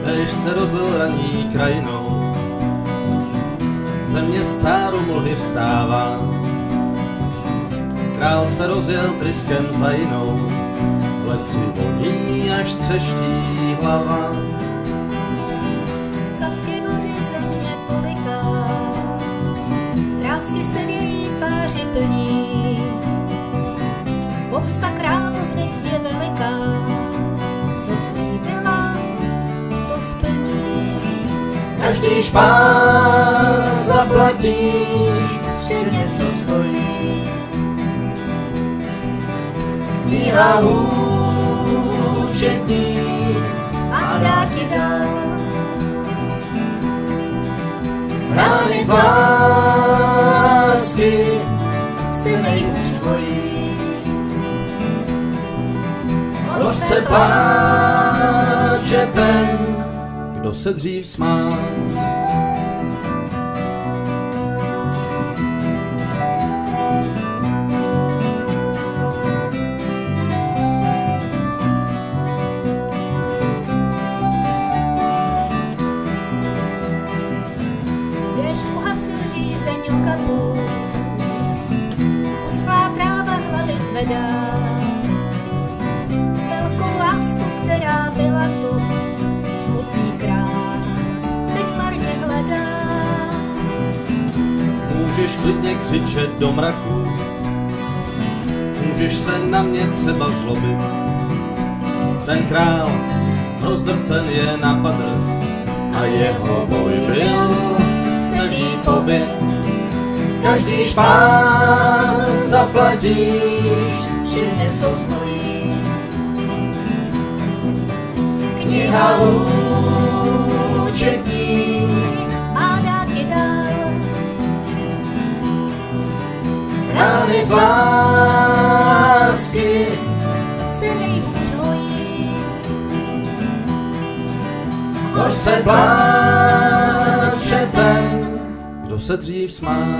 než se rozlil raní krajinou. Země z cáru mlhy vstává, král se rozjel tryskem za jinou, lesy voní až třeští hlava. Kapky vody země poliká, vrásky se v její tváři plní, pomsta královny je veliká, co slíbila, to splní. Každý špás zaplatíš, že něco stojí. kniha účetní A dá ti dál, rány z lásky se nejhůř bojí. hořce pláče ten, kdo se dřív smál. Déšť uhasil žízeň u kapů, uschlá tráva hlavy zvedá. Velkou lásku, která byla tu, smutný král teď marně hledá. Můžeš klidně křičet do mraku, můžeš se na mě třeba zlobit. Ten král rozdrcen je napaden a jeho boj byl celý pobyt. Každý špás zaplatíš, že něco stojí. Kniha účetní A dá ti dál, rány z lásky se nejhůř hojí. hořce pláče ten, kdo se dřív smál.